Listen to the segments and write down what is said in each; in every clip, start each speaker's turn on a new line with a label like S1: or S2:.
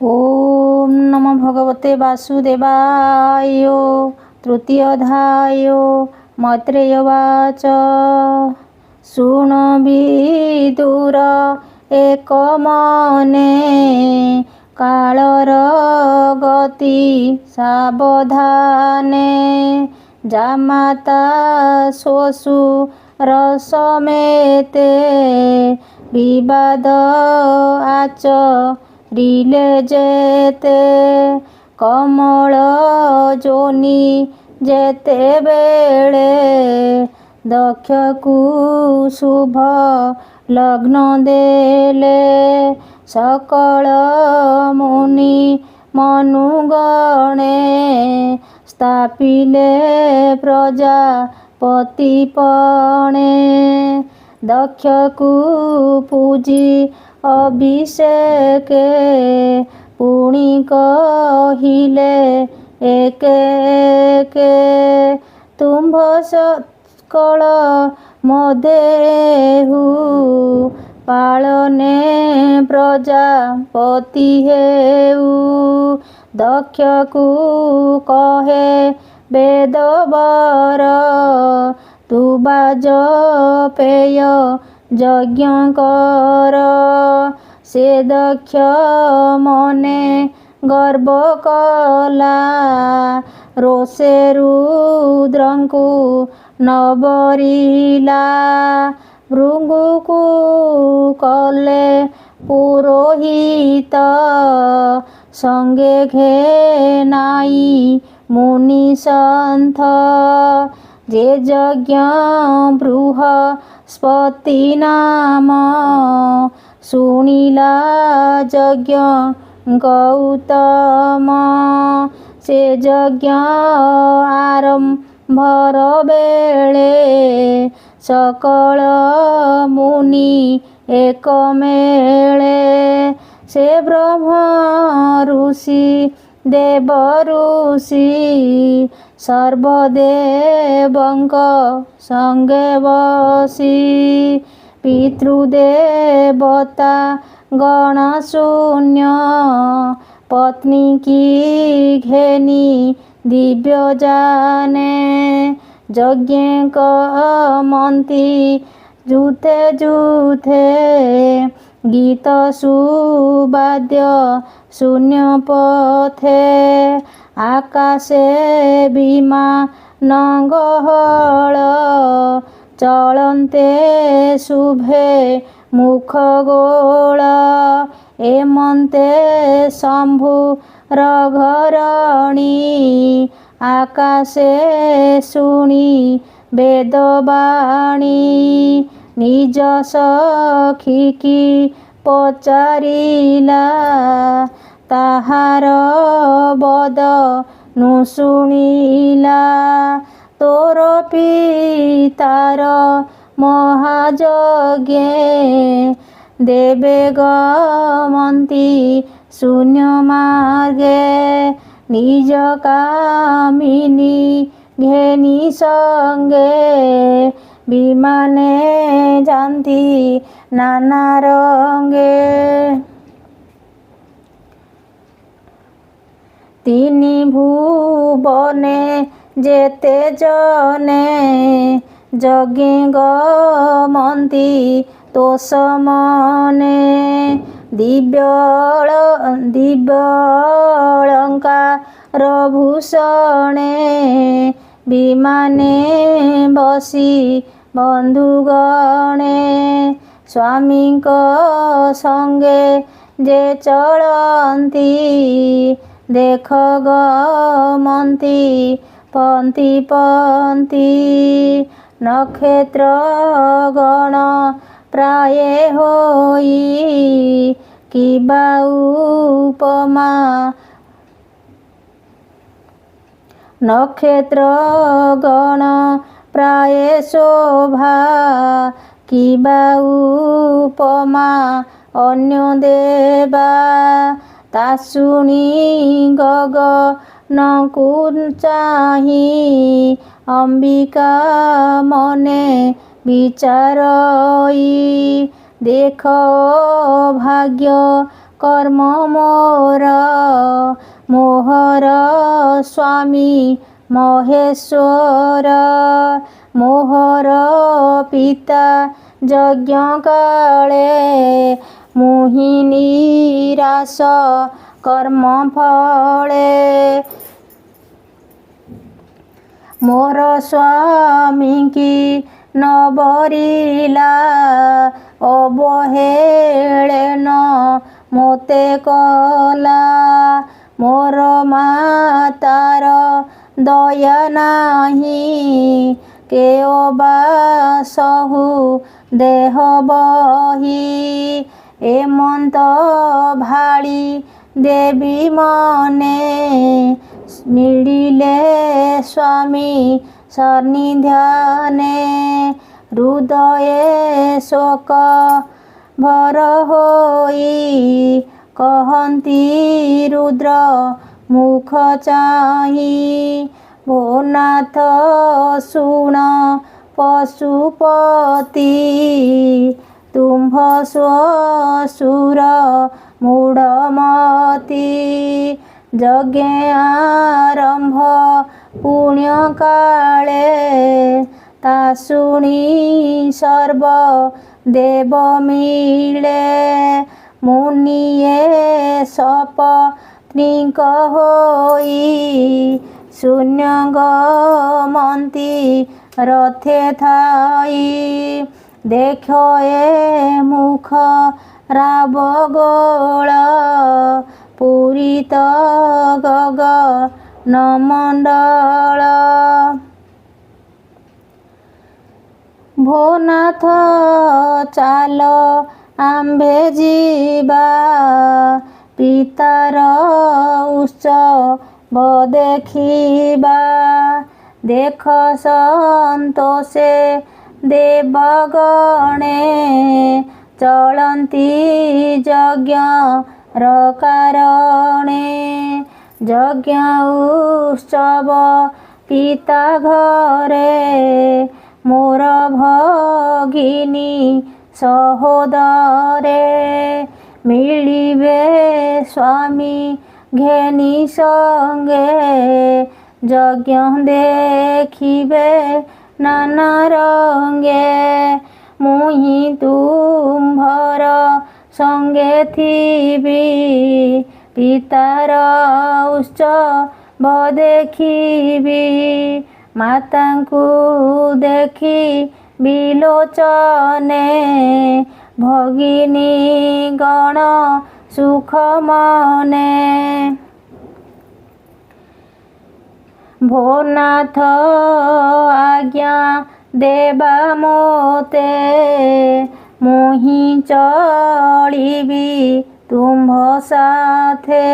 S1: ओम नमो भगवते वासुदेवाय। तृतीय अध्याय। मैत्रेय उवाच। शृण विदुर एक मने कालर गति सावधाने जामाता श्वशुर समेते विवाद आचरिले जेते कमल जोनि जेतेबेळे दक्षकु शुभ लग्न देले सकल मुनि मनुगणे स्थापिले प्रजापतिपणे दक्षकु पूजी अभिषेके पुणी कहिले एके एके तुम्भ सकल मदेहु पालने प्रजापति हेउ दक्षकु कहे वेदवर तु बाजपेय यज्ञ कर से दक्ष मने गर्व कला रोषे रुद्रंकु नबरिला भृंगुकु कले पुरोहित संगे घेनाई मुनि सन्थ जे यज्ञ बृहस्पति नाम शुणिला यज्ञ गौतम से यज्ञ आरंभर बेळे सकल मुनि एक मेळे से ब्रह्म ऋषि देव ऋषि सर्वदेवंक संगे बसी पितृदेवता गण शून्य पत्नी की घेनी दिव्य जाने यज्ञ कमंती जूथे जूथे गीत सुवाद्य शून्य पथे आकाशे विमान गहळ चलन्ते शुभे मुख गोळ एमन्ते शंभु रघरणी आकाशे शुणी वेदवाणी निज सखी की पचारिला ताहार बद नु शुणिला तोर पितार महायज्ञे देवे गमन्ति शून्य मार्गे निज कामिनी घेनी संगे विमाने जान्ति नाना रंगे तिनि भुवने जेते जने यज्ञ गमन्ति तोष मने दिव्यलंकार भूषणे विमाने बसी बंधुगणे स्वामीक संगे जे चलन्ति देख गमन्ति पंथी पंथी नक्षत्र गण प्राय होई किबा उपमा नक्षत्र गण प्राय शोभा किबा उपमा अन्य देवा तासुणी गगनकु चाहि अंबिका मने विचारई देख भाग्य कर्म मोर मोहर स्वामी महेश्वर मोहर पिता यज्ञ काले मुहि निराश कर्म फले मोर स्वामी की न बरिला अवहेलन मोते कला मोर मातार दया नाही के सहु देह बही एमंत भाड़ी देवी मने मिलिले स्वामी सन्निधाने हृदये शोक भर होई कहती रुद्र मुख चाही भो नाथ शुण पशुपति तुम्भ स्वसुर मूढ़मती यज्ञ आरंभ पुण्य काले ता शुणी सर्व देव मिले मुनिये सपत्नीक होई शून्य गमंती रथे थाई देख ए मुख राबगोल पूरित गगन मंडल भोनाथ चाल आम्भे जीवा पितार उत्सव देखिबा देख संतोषे देवगणे चलती यज्ञ कारणे यज्ञ उत्सव पिता घरे मोर भगिनी सहोदरे मिलिबे स्वामी घेनी संगे यज्ञ देखिबे नाना रंगे मुहि तुम्भर संगे थीबी पितार उत्सव देखिबी मातांकु देखी बिलोचने भगिनी गण सुख मने भोनाथ आज्ञा देबा मोते मुहि चलिबी तुम्भ साथे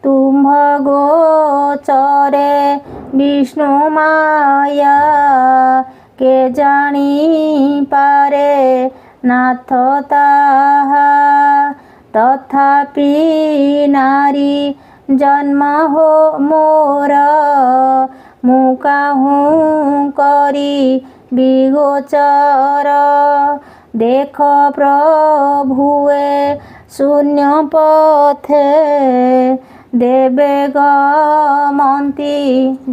S1: तुम्भ गोचरे विष्णु माया के जानी पारे नाथ ताहा तथापि नारी जन्म हो मोर मुकाहूँ करी बिगोचर देख प्रभुए शून्य पथे देवे गमंती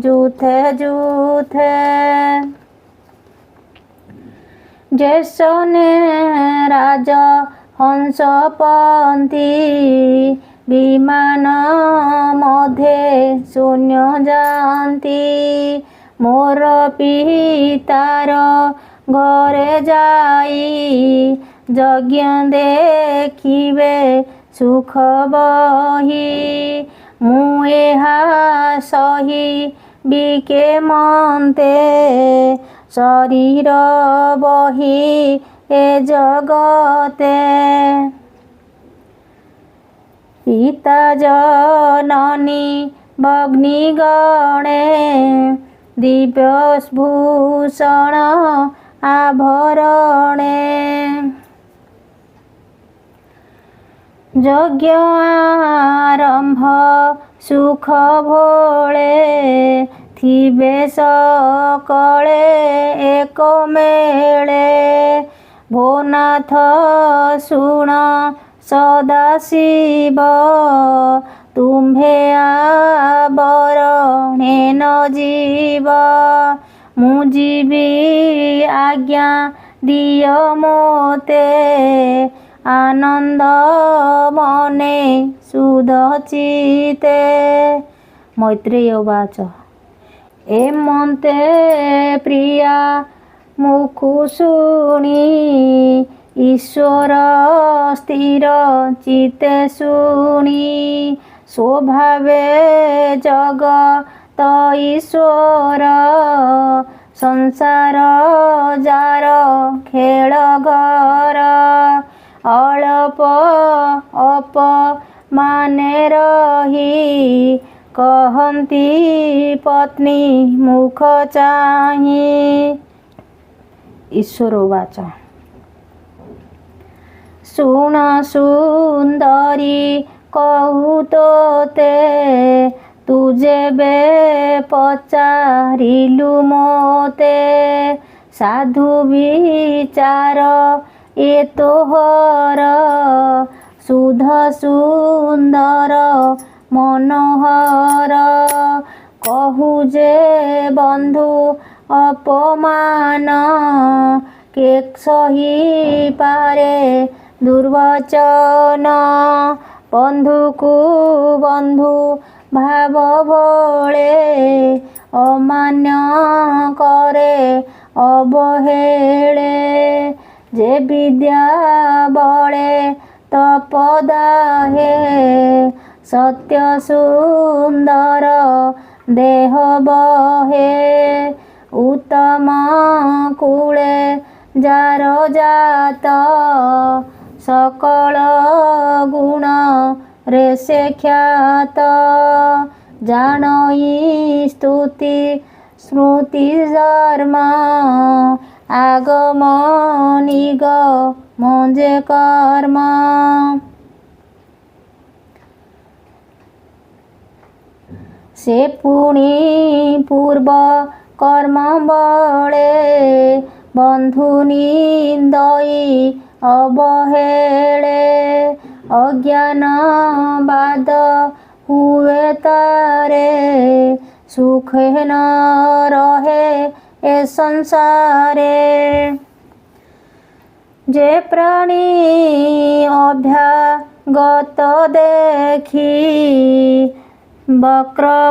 S1: जुथे जुथे जैसने राज हंसपंती विमान मध्य शून्य जानती मोर पितार घरे जाई यज्ञ देखिबे सुख बही मुहा सही बिके मन्ते शरीर बही ए जगते पिता जननी भग्निगणे दिव्यभूषण आभरणे यज्ञ आरंभ सुख भोले थिबे सकळे एक मेळे भोनाथ शुण ସଦାଶିବ ତୁମ୍ଭେ ଆବରଣେ ନ ଯିବ। ମୁଁ ଯିବି ଆଜ୍ଞା ଦିଅ ମୋତେ ଆନନ୍ଦ ମନେ ସୁଧ ଚିତେ। ମୈତ୍ରେୟ ଉବାଚ ଏମନ୍ତେ ପ୍ରିୟା ମୁଖୁ ଶୁଣି ଈଶ୍ୱର ସ୍ଥିର ଚିତେ ଶୁଣି ସ୍ୱଭାବେ ଜଗତ ଈଶ୍ୱର ସଂସାର ଯାର ଖେଳ ଘର। ଅଳପ ଅପମାନେ ରହି କହନ୍ତି ପତ୍ନୀ ମୁଖ ଚାହିଁ। ଈଶ୍ୱର ଉବାଚ ଶୁଣ ସୁନ୍ଦରୀ କହୁ ତୋତେ ତୁ ଯେବେ ପଚାରିଲୁ ମୋତେ ସାଧୁ ବିଚାର ଏ ତୋହର ସୁଧ ସୁନ୍ଦର ମନୋହର। କହୁ ଯେ ବନ୍ଧୁ ଅପମାନ କେ ସହିପାରେ ଦୁର୍ବଚନ। ବନ୍ଧୁକୁ ବନ୍ଧୁ ଭାବ ଭଳେ ଅମାନ୍ୟ କରେ ଅବହେଳେ। ଯେ ବିଦ୍ୟା ବଳେ ତପଦାହେ ସତ୍ୟ ସୁନ୍ଦର ଦେହ ବହେ। ଉତ୍ତମ କୂଳେ ଯାର ଜାତ ସକଳ ଗୁଣ ରେ ସେ ଖ୍ୟାତ। ଜାଣଇ ସ୍ତୁତି ସ୍ମୃତି ଧର୍ମ ଆଗମ ନିଗମ ଯେ କର୍ମ। ସେ ପୁଣି ପୂର୍ବ କର୍ମ ବଳେ ବନ୍ଧୁ ନିନ୍ଦଇ ଅବହେଳେ। ଅଜ୍ଞାନ ବାଦ ହୁଏ ତାରେ ସୁଖେ ନ ରହେ ଏ ସଂସାରେ। ଯେ ପ୍ରାଣୀ ଅଭ୍ୟାଗତ ଦେଖି ବକ୍ରବଦନେ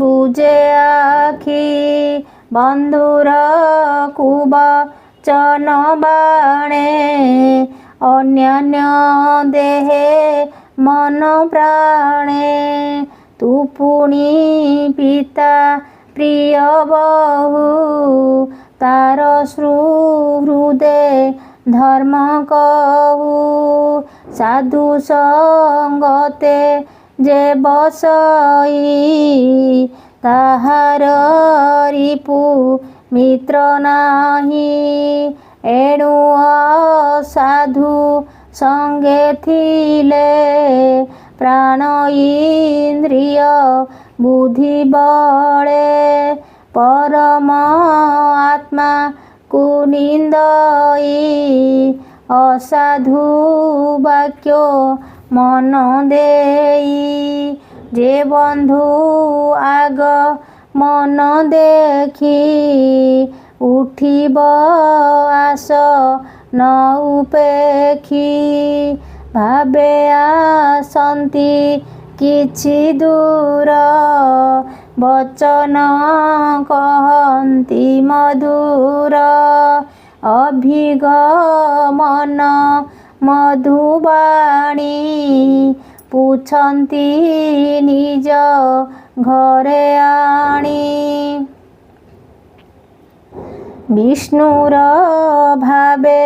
S1: ବୁଜେ ଆଖି। ବନ୍ଧୁର କୁବଚନ ବାଣେ ଅନ୍ୟାନ୍ୟ ଦେହେ ମନ ପ୍ରାଣେ। ତୁ ପୁଣି ପିତା ପ୍ରିୟ ବହୁ ତାର ସୁହୃଦେ ଧର୍ମ କହୁ। ସାଧୁ ସଙ୍ଗତେ ଯେ ବସଇ ତାହାର ରିପୁ ମିତ୍ର ନାହିଁ। ଏଣୁ ଅସାଧୁ ସଙ୍ଗେ ଥିଲେ ପ୍ରାଣ ଇନ୍ଦ୍ରିୟ ବୁଦ୍ଧି ବଳେ। ପରମ ଆତ୍ମା କୁ ନିନ୍ଦଇ ଅସାଧୁ ବାକ୍ୟ ମନ ଦେଇ। ଯେ ବନ୍ଧୁ ଆଗ ମନ ଦେଖି ଉଠିବ ଆସ ନ ଉପେକ୍ଷି। ଭାବେ ଆସନ୍ତି କିଛି ଦୂର ବଚନ କହନ୍ତି ମଧୁର। ଅଭିଗମନ ମଧୁବାଣୀ ପୁଛନ୍ତି ନିଜ ଘରେ ଆଣି। ବିଷ୍ଣୁର ଭାବେ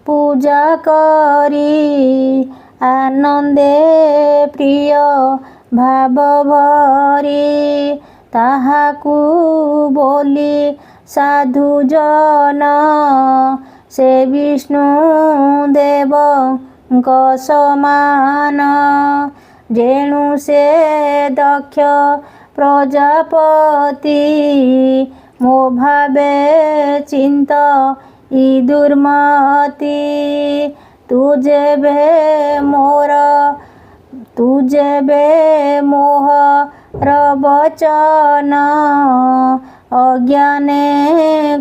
S1: ପୂଜା କରି ଆନନ୍ଦେ ପ୍ରିୟ ଭାବ ଭରି। ତାହାକୁ ବୋଲି ସାଧୁ ଜନ ସେ ବିଷ୍ଣୁ ଦେବଙ୍କ ସମାନ। ଯେଣୁ ସେ ଦକ୍ଷ ପ୍ରଜାପତି ମୋ ଭାବେ ଚିନ୍ତ ଇ ଦୁର୍ମତି। तू जेबे मोर तू जेबे मोहर बचन अज्ञाने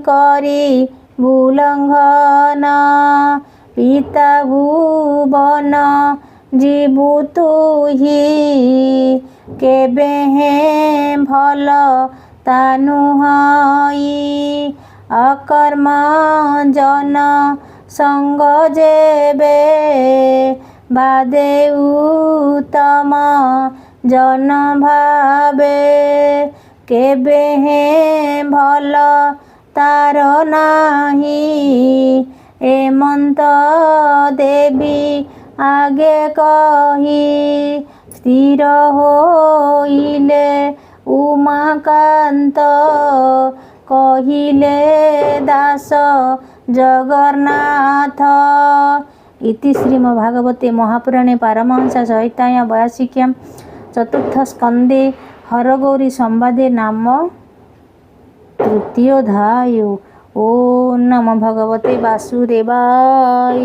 S1: करी बुलंघन पिता भुवन जीवु तुही केबे हे भल तानुहाई अकर्म जन संग जेबे बादे उत्तम जन भावे केबे हे भल तार नाही एमंत देवी आगे कही स्थिर होइले उमाकांत कहिले दास जगन्नाथ। इति श्रीमद्भागवते महापुराणे पारमहंस संहितायां 82 चतुर्थ स्कंदे हरगौरी संवादे नाम तृतीयोऽध्यायो। ओम नमो भगवते वासुदेवाय।